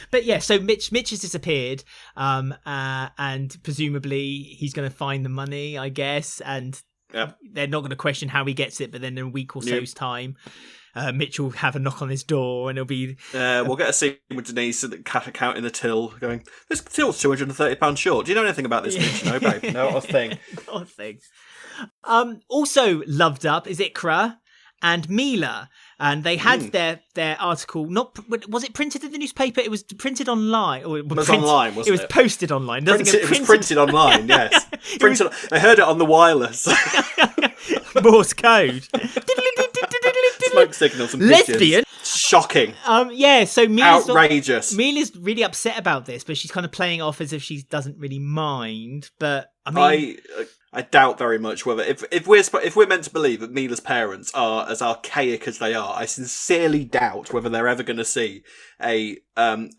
But yeah, so Mitch has disappeared, and presumably he's going to find the money, I guess, and they're not going to question how he gets it. But then in a week or so's time, Mitch will have a knock on his door, and it'll be... we'll get a scene with Denise counting the till, going, "This till's £230 short. Do you know anything about this, Mitch?" "No, babe. Not a thing." Not a thing. Also loved up is Iqra. and Mila. And they had their article, was it printed in the newspaper? It was printed online. Or it was online, wasn't it? It was posted online. It was printed online, yes. I heard it on the wireless. Morse code. Smoke signals and lesbian. Pigeons. Shocking. So Mila's outrageous. Mila's really upset about this, but she's kind of playing off as if she doesn't really mind. But I mean, I doubt very much whether if we're meant to believe that Mila's parents are as archaic as they are, I sincerely doubt whether they're ever going to see a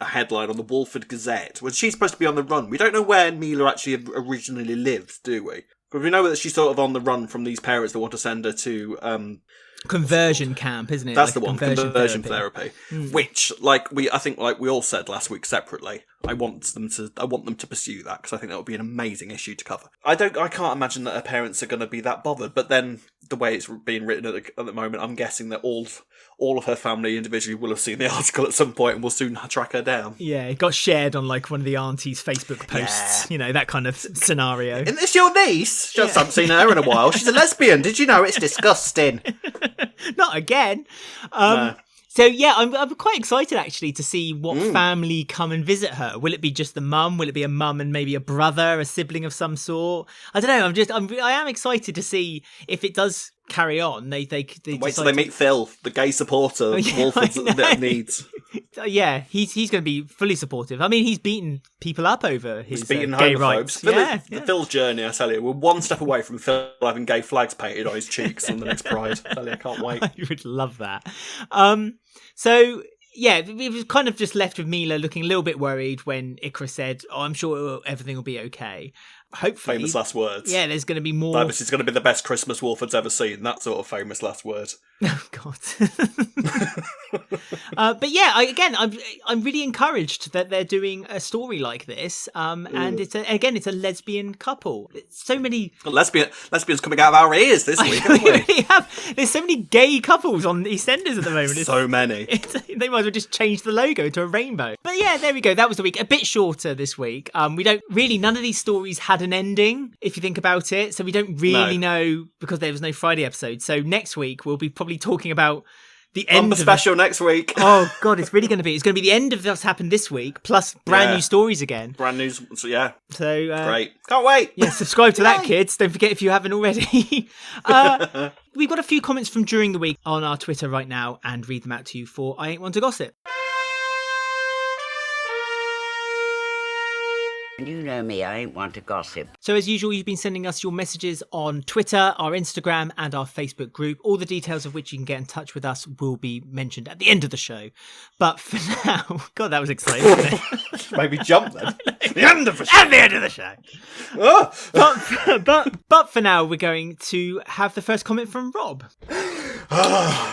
headline on the Walford Gazette when she's supposed to be on the run. We don't know where Mila actually originally lived, do we? Because we know that she's sort of on the run from these parents that want to send her to conversion camp, isn't it? That's the one, conversion therapy. Which, I think we all said last week separately, I want them to pursue that because I think that would be an amazing issue to cover. I can't imagine that her parents are going to be that bothered. But then the way it's being written at the moment, I'm guessing that all of her family individually will have seen the article at some point and will soon track her down. Yeah, it got shared on one of the auntie's Facebook posts. Yeah. that kind of scenario. Isn't this your niece? Just haven't seen her in a while. She's a lesbian. Did you know? It's disgusting. Not again. No. So yeah, I'm quite excited actually to see what family come and visit her. Will it be just the mum? Will it be a mum and maybe a brother, a sibling of some sort? I don't know. I am excited to see if it does carry on. They wait till they meet Phil, the gay supporter Walford needs. Yeah, he's going to be fully supportive. I mean, he's beaten people up over his gay homophobes. rights. Phil's journey, I tell you, we're one step away from Phil having gay flags painted on his cheeks on the next Pride. I tell you, I can't wait. I would love that. So yeah, it was kind of just left with Mila looking a little bit worried when Iqra said, I'm sure everything will be okay. Hopefully. Famous last words. Yeah, there's going to be more. This is going to be the best Christmas Walford's ever seen. That sort of famous last word. Oh, God. But yeah, I'm really encouraged that they're doing a story like this. And it's a lesbian couple. So many lesbians coming out of our ears this week, haven't we? Really have. There's so many gay couples on EastEnders at the moment. So many. They might as well just change the logo to a rainbow. But yeah, there we go. That was the week. A bit shorter this week. None of these stories had an ending, if you think about it. So we don't really know because there was no Friday episode. So next week we'll be probably talking about the end of special next week. Oh God, it's going to be the end of what's happened this week, plus brand new stories again. Brand new, so yeah. So great, can't wait. Yeah, subscribe to that, kids. Don't forget if you haven't already. We've got a few comments from during the week on our Twitter right now, and read them out to you for I Ain't One to Gossip. You know me, I ain't one to gossip. So as usual, you've been sending us your messages on Twitter, our Instagram and our Facebook group, all the details of which you can get in touch with us will be mentioned at the end of the show. But for now, God, that was exciting, wasn't it? Made me jump then. The end of the show. At the end of the show. Oh. But for now, we're going to have the first comment from Rob.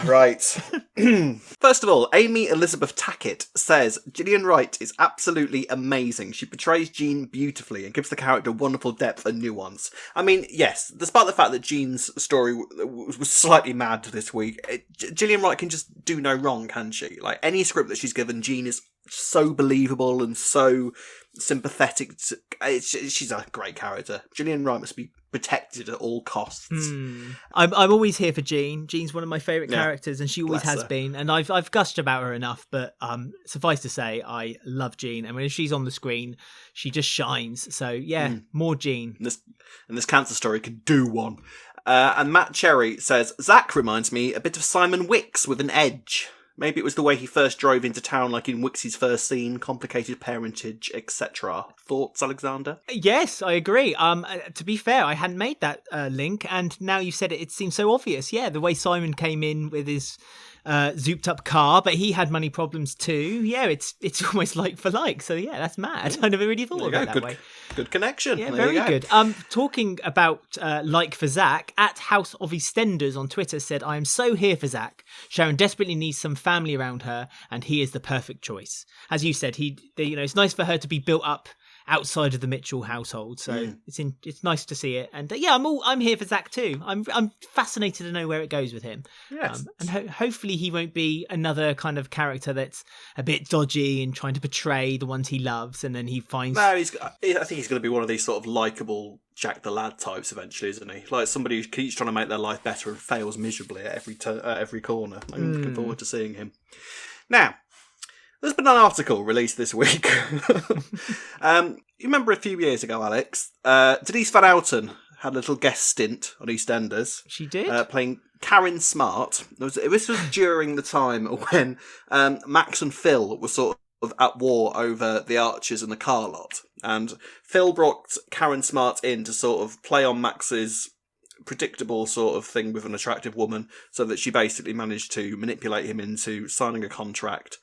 Right. First of all, Amy Elizabeth Tackett says, Gillian Wright is absolutely amazing. She portrays Jean beautifully and gives the character wonderful depth and nuance. I mean, yes, despite the fact that Jean's story was slightly mad this week, Gillian Wright can just do no wrong, can she? Like, any script that she's given, Jean is so believable and so sympathetic. She's a great character. Gillian Wright must be protected at all costs. I'm always here for Jean. Jean's one of my favourite characters, and she always has been. And I've gushed about her enough, but suffice to say, I love Jean. And when she's on the screen, she just shines. So yeah, more Jean. And this cancer story could do one. And Matt Cherry says, Zack reminds me a bit of Simon Wicks with an edge. Maybe it was the way he first drove into town, like in Wix's first scene, complicated parentage, etc. Thoughts, Alexander? Yes, I agree. To be fair, I hadn't made that link, and now you've said it, it seems so obvious. Yeah, the way Simon came in with his zooped up car, but he had money problems too. Yeah, it's almost like for like. So yeah, that's mad. I never really thought about it that way. Good connection. Yeah, very good. Talking about like for Zack, at House of EastEnders on Twitter said, I am so here for Zack. Sharon desperately needs some family around her, and he is the perfect choice. As you said, it's nice for her to be built up outside of the Mitchell household. So it's nice to see it. And I'm here for Zack too. I'm fascinated to know where it goes with him. Yes. And hopefully he won't be another kind of character that's a bit dodgy and trying to betray the ones he loves, and then he finds. No, I think he's going to be one of these sort of likable Jack the Lad types eventually, isn't he? Like somebody who keeps trying to make their life better and fails miserably at every corner. I'm looking forward to seeing him. Now, there's been an article released this week. You remember a few years ago, Alex, Denise Van Outen had a little guest stint on EastEnders. She did? Playing Karen Smart. This was during the time when Max and Phil were sort of at war over the Archers and the car lot. And Phil brought Karen Smart in to sort of play on Max's predictable sort of thing with an attractive woman, so that she basically managed to manipulate him into signing a contract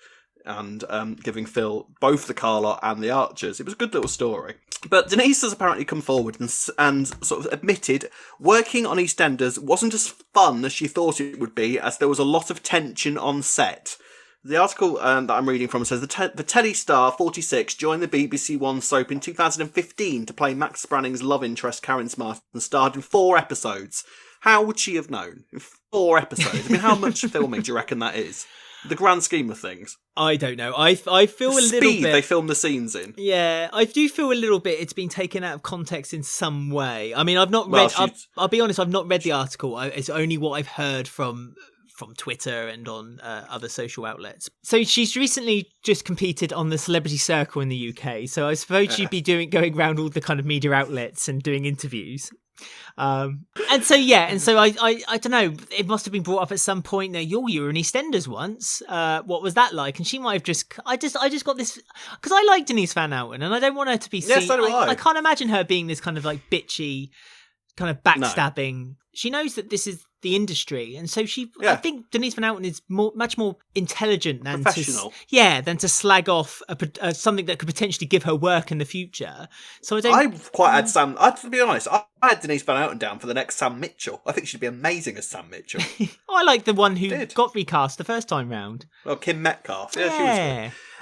and giving Phil both the car lot and the Archers. It was a good little story. But Denise has apparently come forward and sort of admitted working on EastEnders wasn't as fun as she thought it would be, as there was a lot of tension on set. The article that I'm reading from says the telly star 46 joined the BBC One soap in 2015 to play Max Branning's love interest Karen Smart and starred in 4 episodes. How would she have known? 4 episodes. I mean, how much filming do you reckon that is? The grand scheme of things. I don't know. I feel a little bit. They film the scenes in. Yeah, I do feel a little bit. It's been taken out of context in some way. I mean, I've not read. I'll be honest. I've not read the article. It's only what I've heard from Twitter and on other social outlets. So she's recently just competed on the Celebrity Circle in the UK. So I suppose she'd be going around all the kind of media outlets and doing interviews. And so I don't know, it must have been brought up at some point. Now you were in EastEnders once. What was that like? And she might have I just got this, because I like Denise Van Outen and I don't want her to be seen. Yes, so do I. I can't imagine her being this kind of like bitchy, kind of backstabbing. No. She knows that this is the industry, and so I think Denise Van Outen is much more intelligent than to slag off something that could potentially give her work in the future. So I quite had Sam. To be honest, I had Denise Van Outen down for the next Sam Mitchell. I think she'd be amazing as Sam Mitchell. I like the one who got recast the first time round. Well, Kim Metcalf. Yeah, she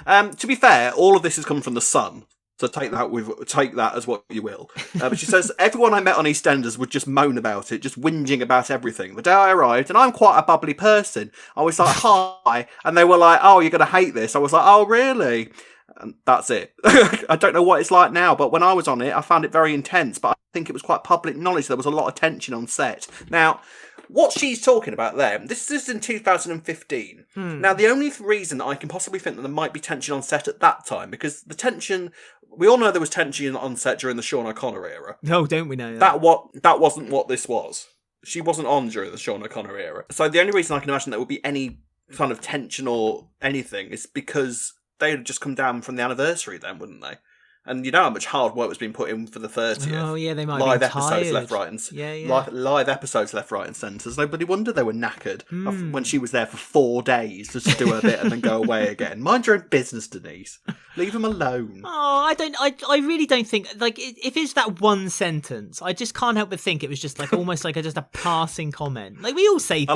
was good. To be fair, all of this has come from The Sun. So take that as what you will. But she says, everyone I met on EastEnders would just moan about it, just whinging about everything. The day I arrived, and I'm quite a bubbly person, I was like, hi, and they were like, oh, you're going to hate this. I was like, oh, really? And that's it. I don't know what it's like now, but when I was on it, I found it very intense, but I think it was quite public knowledge. There was a lot of tension on set. Now, what she's talking about there, this is in 2015. Now, the only reason I can possibly think that there might be tension on set at that time, because the tension, we all know there was tension on set during the Sean O'Connor era. No, don't we know that? That wasn't what this was. She wasn't on during the Sean O'Connor era. So the only reason I can imagine there would be any kind of tension or anything is because they had just come down from the anniversary then, wouldn't they? And you know how much hard work was being put in for the 30th. Oh yeah, they might live be episodes tired. left, right, and live episodes left, right, and centre. Nobody wondered they were knackered when she was there for 4 days just to do her bit and then go away again. Mind your own business, Denise. Leave them alone. Oh, I really don't think, like, if it's that one sentence, I just can't help but think it was just like almost like just a passing comment. Like we all say things. I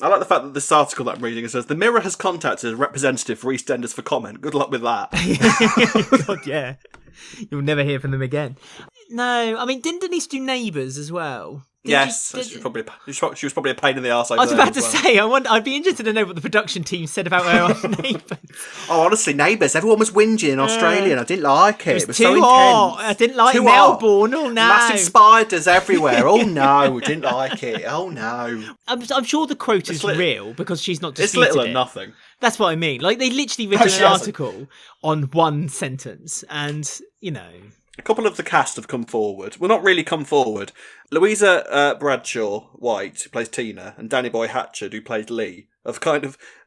like the fact that this article that I'm reading, it says, the Mirror has contacted a representative for EastEnders for comment. Good luck with that. God, yeah. You'll never hear from them again. No, I mean, didn't Denise do Neighbours as well? She was probably a pain in the arse. I was about to say, I'd be interested to know what the production team said about her Neighbours. Oh, honestly, Neighbours, everyone was whinging in Australia and I didn't like it. It was too so hot. intense. I didn't like Melbourne. Oh, no. Massive spiders everywhere. Oh, no. Didn't like it. Oh, no. I'm sure the quote is real because she's not disputed It's little and nothing. That's what I mean. Like, they literally written an article on one sentence and, you know... A couple of the cast have come forward. Well, not really come forward. Louisa Bradshaw White, who plays Tina, and Danny Boy Hatchard, who plays Lee,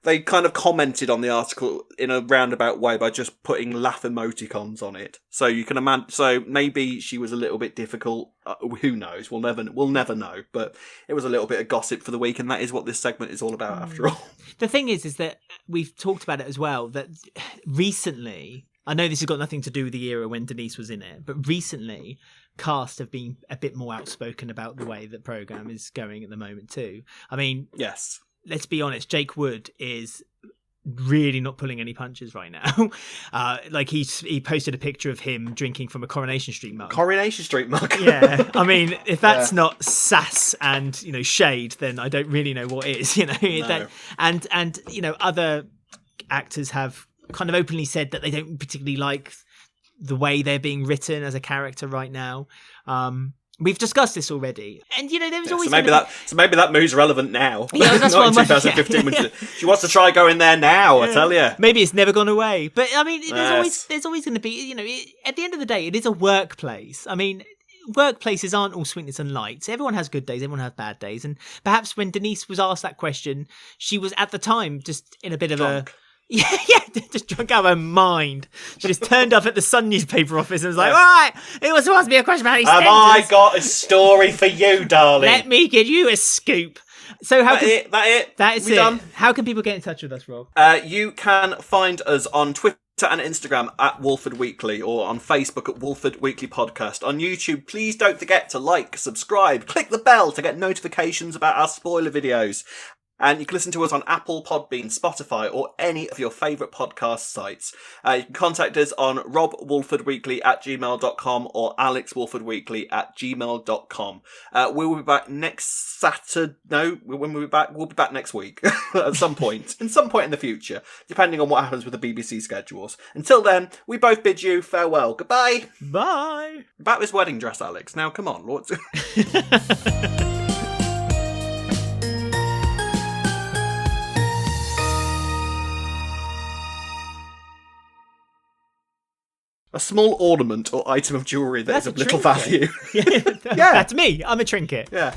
they kind of commented on the article in a roundabout way by just putting laugh emoticons on it. So you can imagine. So maybe she was a little bit difficult. Who knows? We'll never know. But it was a little bit of gossip for the week, and that is what this segment is all about, after all. The thing is that we've talked about it as well. That recently. I know this has got nothing to do with the era when Denise was in it, but recently cast have been a bit more outspoken about the way the programme is going at the moment too. I mean, yes, let's be honest, Jake Wood is really not pulling any punches right now. Like he posted a picture of him drinking from a Coronation Street mug. Coronation Street mug. Yeah, I mean, if that's not sass and shade, then I don't really know what is. No. And other actors have kind of openly said that they don't particularly like the way they're being written as a character right now. We've discussed this already, and there was always so maybe that move's relevant now. Yeah, that's not what in 2015. She wants to try going there now. I tell you, maybe it's never gone away. But I mean, there's always going to be. At the end of the day, it is a workplace. I mean, workplaces aren't all sweetness and lights. Everyone has good days. Everyone has bad days. And perhaps when Denise was asked that question, she was at the time just in a bit of drunk. just drunk out of her mind. She just turned up at the Sun newspaper office and was like, right, it was supposed to be a question about EastEnders. Have I got a story for you, darling? Let me give you a scoop. So That is That's we it. Done? How can people get in touch with us, Rob? You can find us on Twitter and Instagram at Walford Weekly, or on Facebook at Walford Weekly Podcast. On YouTube, please don't forget to like, subscribe, click the bell to get notifications about our spoiler videos. And you can listen to us on Apple, Podbean, Spotify, or any of your favourite podcast sites. You can contact us on robwalfordweekly@gmail.com or alexwalfordweekly@gmail.com. We will be back next Saturday. No, when we'll be back next week at some point. In some point in the future, depending on what happens with the BBC schedules. Until then, we both bid you farewell. Goodbye. Bye. About this wedding dress, Alex. Now, come on. What's... A small ornament or item of jewellery that is of little value. Yeah, that's me. I'm a trinket. Yeah.